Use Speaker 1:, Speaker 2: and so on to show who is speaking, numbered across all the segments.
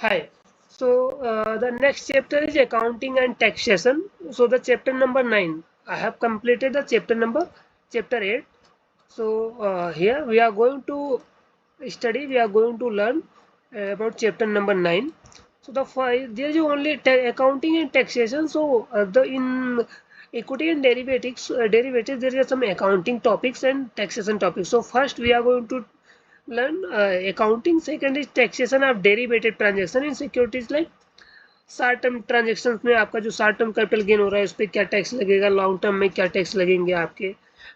Speaker 1: Hi. The next chapter is accounting and taxation. So the chapter number 9. I have completed the chapter 8. Here we are going to study. We are going to learn about chapter number 9. So there is only accounting and taxation. The in equity and derivatives there are some accounting topics and taxation topics. So first we are going to learn accounting. Second is taxation of derivative transaction in securities like short term transaction में आपका जो short term capital gain हो रहा है उस पर क्या tax लगेगा, लॉन्ग टर्म में क्या टैक्स लगेंगे आपके,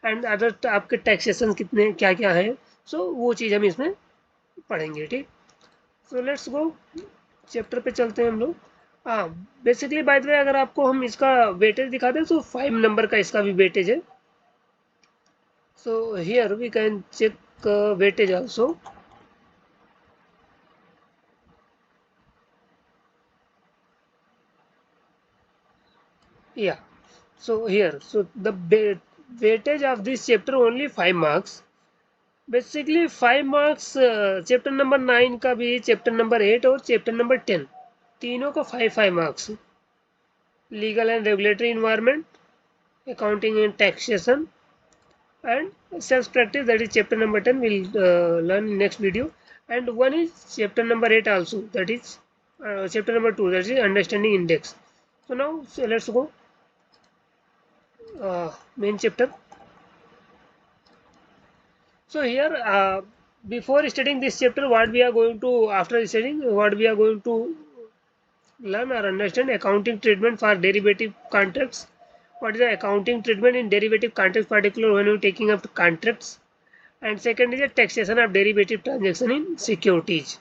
Speaker 1: एंड अदर आपके टैक्सेशन कितने क्या क्या है. वो चीज़ हम इसमें पढ़ेंगे. ठीक. सो लेट्स गो चैप्टर पे चलते हैं हम लोग. हाँ, बेसिकली बाय द वे अगर आपको हम इसका वेटेज दिखा दें तो 5 नंबर का इसका भी वेटेज है. So here we can check weightage also. Yeah. So the weightage of this chapter only 5 marks. Basically 5 marks chapter number 9 का भी, chapter number 8 और chapter number 10 तीनों का 5 marks. Legal and regulatory environment, accounting and taxation, and sales practice, that is chapter number 10 we'll learn in next video. And one is chapter number 8 also, that is chapter number 2, that is understanding index. So let's go main chapter. So here, before studying this chapter, what we are going to learn or understand accounting treatment for derivative contracts. What is the accounting treatment in derivative contracts, particular when you are taking up contracts? And second is the taxation of derivative transaction in securities.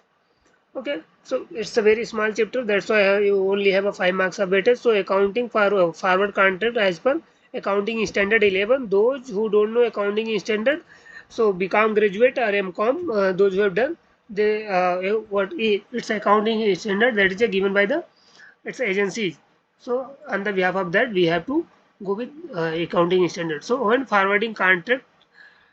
Speaker 1: Okay, so it's a very small chapter. That's why you only have a 5 marks of weightage. So accounting for forward contract as per accounting standard 11. Those who don't know accounting standard, so BCom graduate or MCom, those who have done, they it's accounting standard that is given by the its agency. So on the behalf of that, we have to go with accounting standard. So when forwarding contract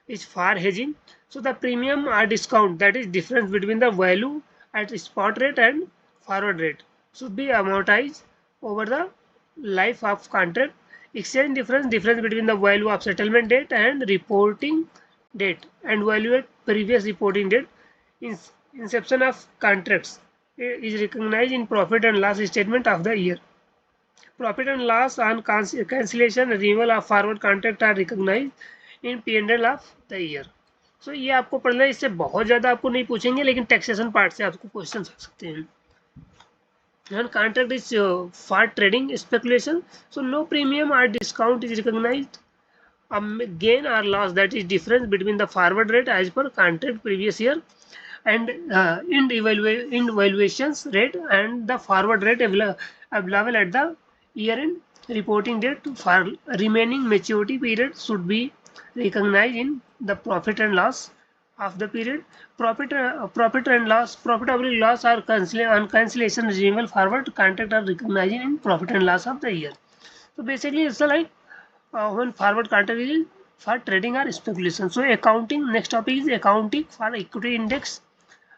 Speaker 1: is far hedging, so the premium or discount, that is difference between the value at spot rate and forward rate, should be amortized over the life of contract. Exchange difference between the value of settlement date and reporting date and value at previous reporting date. Inception of contracts is recognized in profit and loss statement of the year. Profit and loss on cancellation renewal of forward contract are recognized in P&L of the year. So ये आपको पढ़ना है. इससे बहुत ज़्यादा आपको नहीं पूछेंगे, लेकिन टैक्सेशन पार्ट से आपको क्वेश्चन आ सकते हैं. When contract is for trading speculation, so no premium or discount is recognized. Gain or loss, that is difference between the forward rate as per contract previous year and in valuations rate and the forward rate available at the year end reporting date for remaining maturity period should be recognized in the profit and loss of the period. Profit and loss, profitability loss or on cancellation renewal forward contract are recognized in profit and loss of the year. So basically it's like when forward contract is for trading or speculation. So accounting, next topic is accounting for equity index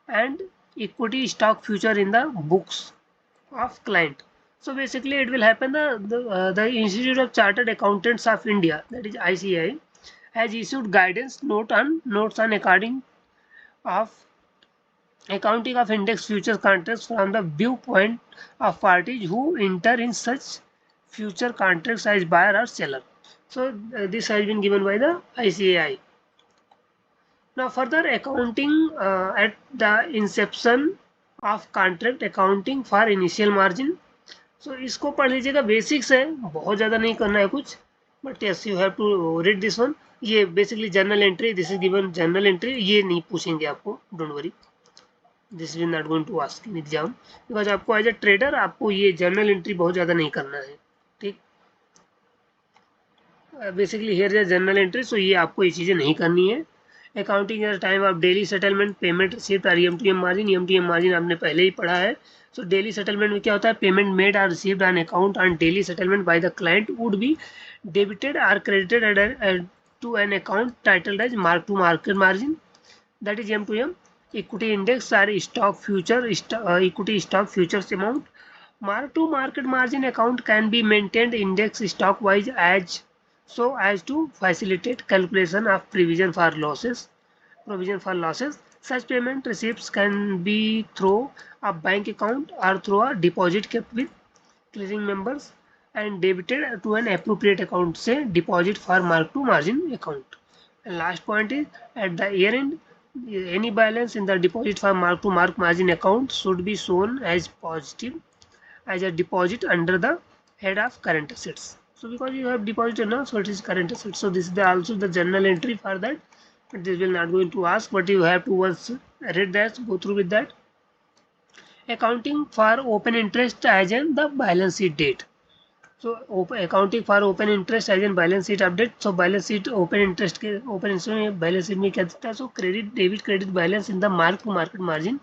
Speaker 1: and equity stock future in the books of client. So basically it will happen, the Institute of Chartered Accountants of India, that is ICAI, has issued guidance notes on accounting of index futures contracts from the viewpoint of parties who enter in such future contracts as buyer or seller. So this has been given by the ICAI. Now further, accounting at the inception of contract, accounting for initial margin. So इसको पढ़ लीजिएगा, basics है, बहुत ज़्यादा नहीं करना है कुछ, but yes you have to read this one. ये basically journal entry, this is given journal entry, ये नहीं पूछेंगे आपको, don't worry, this is not going to ask in exam, because आपको एज ए ट्रेडर आपको ये जर्नल एंट्री बहुत ज़्यादा नहीं करना है. ठीक, basically here is journal entry, so ये आपको ये चीज़ें नहीं करनी है. Accounting at time of daily settlement, payment received और EMTM मार्जिन. EMTM मार्जिन आपने पहले ही पढ़ा है. सो डेली सेटलमेंट में क्या होता है, पेमेंट मेड और received on account on daily settlement by the client would be debited और credited to an account titled as mark to market margin, that is M2M. equity index are stock future equity stock futures amount. Mark to market margin account can be maintained index stock wise as so as to facilitate calculation of provision for losses. Such payment receipts can be through a bank account or through a deposit kept with clearing members and debited to an appropriate account, say deposit for mark to margin account. And last point is at the year end, any balance in the deposit for mark to margin account should be shown as positive as a deposit under the head of current assets. So because you have deposited now, so it is current assets. So this is also the journal entry for that. But this will not going to ask, but you have to once read that, go through with that. Accounting for open interest as in the balance sheet date. So accounting for open interest as in balance sheet update. So balance sheet open interest के open interest में balance sheet में क्या दिखता है? So credit balance in the mark to market margin,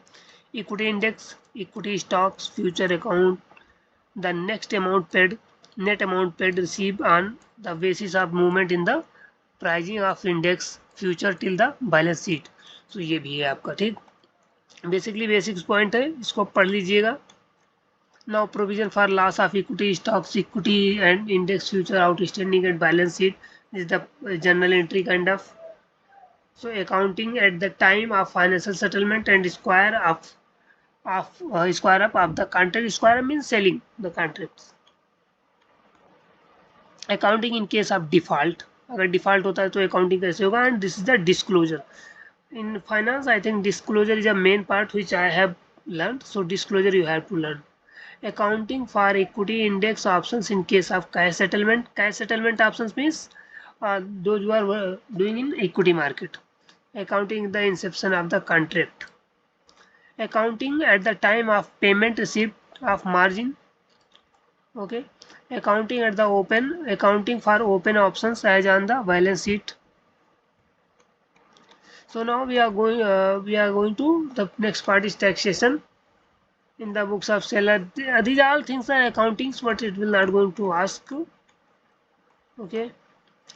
Speaker 1: equity index, equity stocks, future account, the next amount paid, net amount paid received on the basis of movement in the pricing of index future till the balance sheet. So ये भी है आपका, ठीक. Basically basics point है, इसको पढ़ लीजिएगा. Now provision for loss of equity stocks, equity and index future outstanding at balance sheet is the general entry kind of. So accounting at the time of financial settlement and square up of the contract. Square up means selling the contracts. Accounting in case of default. अगर default होता है तो accounting कैसे होगा? And this is the disclosure. In finance, I think disclosure is a main part which I have learned. So disclosure you have to learn. Accounting for equity index options in case of cash settlement. Cash settlement options means those who are doing in equity market. Accounting the inception of the contract. Accounting at the time of payment receipt of margin. Okay. Accounting at the accounting for open options as on the balance sheet. So now we are going to the next part is taxation in the books of seller. These all things are accountings, but it will not going to ask. Okay.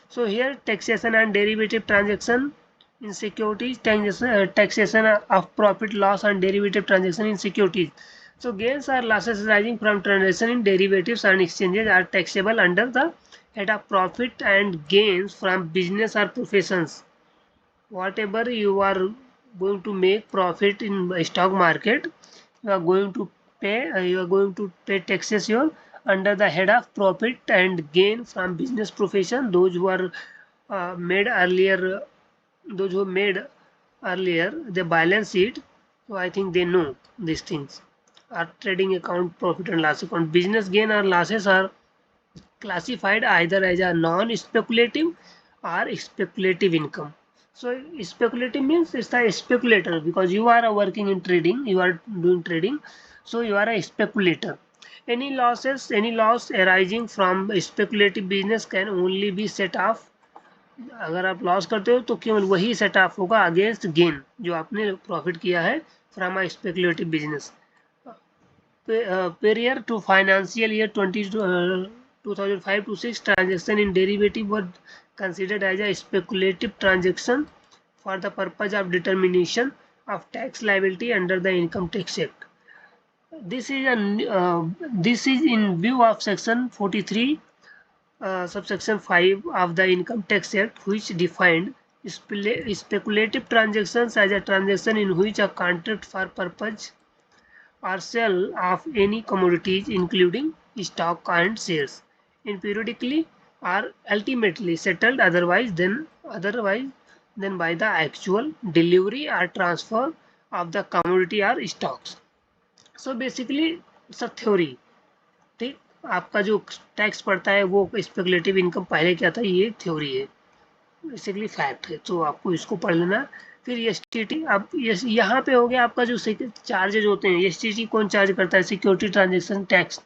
Speaker 1: So here taxation and derivative transaction in securities, taxation of profit, loss and derivative transaction in securities. So gains or losses arising from transaction in derivatives and exchanges are taxable under the head of profit and gains from business or professions. Whatever you are going to make profit in stock market, you are going to pay taxes your under the head of profit and gain from business profession. Those who are made earlier the balance sheet, so I think they know these things. Our trading account, profit and loss account. Business gain or losses are classified either as a non-speculative or speculative income. So speculative means it's a speculator, because you are working in trading, you are doing trading, so you are a speculator. Any loss arising from speculative business can only be set off. अगर आप loss करते हो तो केवल वही set of होगा against gain जो आपने प्रॉफिट किया है from a speculative business. Prior to financial year 2005 to 6, transaction in derivative were considered as a speculative transaction for the purpose of determination of tax liability under the Income Tax Act. This is in view of section 43 subsection 5 of the Income Tax Act, which defined speculative transactions as a transaction in which a contract for purpose or sale of any commodities including stock and shares in periodically are ultimately settled otherwise than by the actual delivery or transfer of the commodity or stocks. So basically it's a theory. ठीक, आपका जो tax पड़ता है वो speculative income पहले क्या था, ये थ्योरी है, बेसिकली फैक्ट है, तो आपको इसको पढ़ लेना. फिर एसटीटी, अब यहाँ पे हो गया आपका जो चार्जेज होते हैं. एसटीटी कौन चार्ज करता है? Security transaction tax.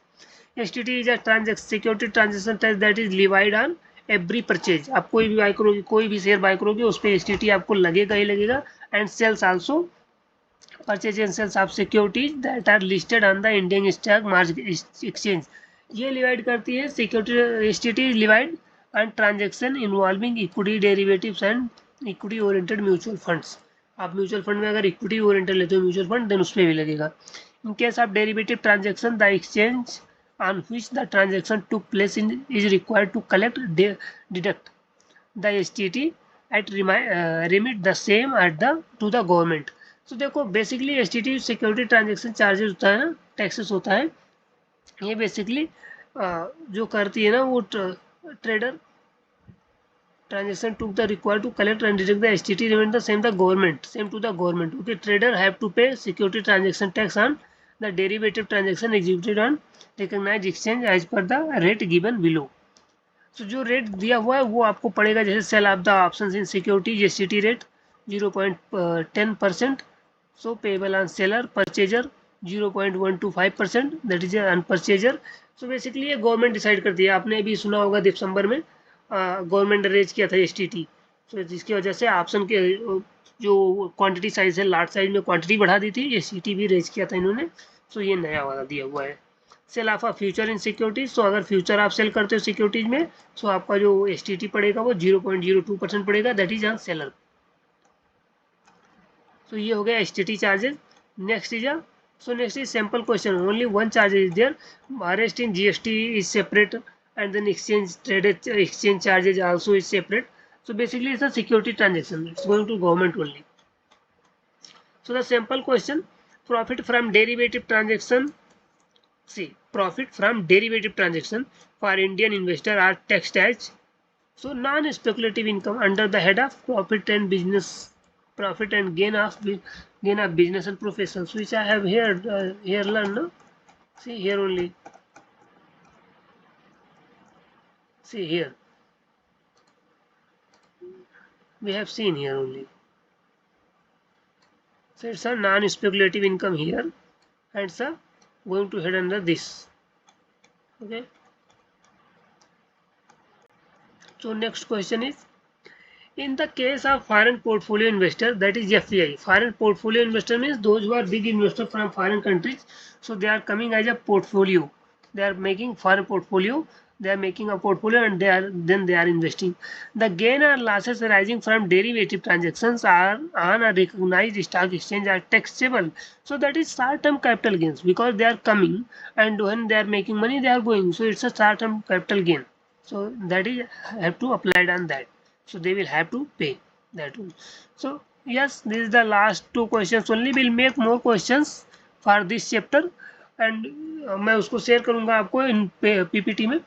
Speaker 1: STT is a security transaction tax that is levied on every purchase. आप कोई भी बाय करोगे, कोई भी शेयर बाय करोगे, उस पर एसटीटी आपको लगेगा ही लगेगा. And sales also, purchase and sales of securities that are listed on the Indian stock market exchange. ये लिवाइड करती है security. STT is levied and transaction involving equity derivatives and equity oriented mutual funds. आप mutual fund में अगर equity oriented लेते हो mutual fund, then उस पर भी लगेगा। In case of derivative transaction, the exchange on which the transaction took place is required to collect deduct the STT at remit the same at the to the government। तो देखो basically STT security transaction charges होता है ना, taxes होता है, ये basically जो करती है ना वो trader, transaction took the required to collect and deduct the STT remain the same to the government। Okay, trader have to pay security transaction tax on the derivative transaction executed on recognized exchange as per the rate given below। तो जो rate दिया हुआ है वो आपको पड़ेगा, जैसे sale of the options in security STT rate 0.10%, so payable on seller, purchaser 0.125%, that is on purchaser. So basically ये गवर्नमेंट डिसाइड करती है। आपने भी सुना होगा दिसंबर में गवर्नमेंट ने रेज किया था STT, तो जिसकी वजह से ऑप्शन के जो क्वांटिटी साइज है, लार्ज साइज में क्वांटिटी बढ़ा दी थी, STT भी रेज किया था इन्होंने। सो ये नया वाला दिया हुआ है। Sale of a future in securities, तो अगर फ्यूचर आप सेल करते हो सिक्योरिटीज में, तो आपका जो STT पड़ेगा वो 0.02% पड़ेगा, दैट इज ऑन सेलर। तो ये हो गया STT charges. Next is simple question, only one charge is there, arrest in GST is separate and then exchange charges also is separate। So basically it's a security transaction, it's going to government only। So the simple question, profit from derivative transaction, see profit from derivative transaction for Indian investor are taxed as, so non-speculative income under the head of profit and gain of business and professions, which I have here learned, no? See here only, see here we have seen here only, so it's a non-speculative income here and it's a going to head under this। Okay, so next question is, in the case of foreign portfolio investor, that is FPI, foreign portfolio investor means those who are big investor from foreign countries, so they are coming as a portfolio, they are making foreign portfolio, they are making a portfolio and they are investing। The gain or losses arising from derivative transactions are on a recognized stock exchange are taxable, so that is short term capital gains, because they are coming and when they are making money they are going, so it's a short term capital gain, so that is have to apply on that, so they will have to pay that one। So yes, this is the last two questions only, we'll make more questions for this chapter and मैं उसको share करूंगा आपको इन PPT में।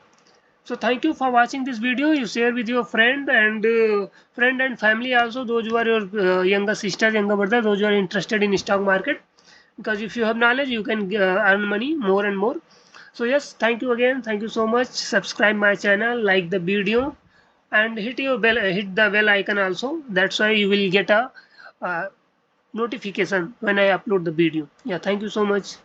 Speaker 1: So thank you for watching this video, you share with your friend and family also, those who are your younger sisters, younger brother, those who are interested in stock market, because if you have knowledge you can earn money more and more। So yes, thank you again, thank you so much, subscribe my channel, like the video and hit the bell icon also, that's why you will get a notification when I upload the video। Yeah, thank you so much।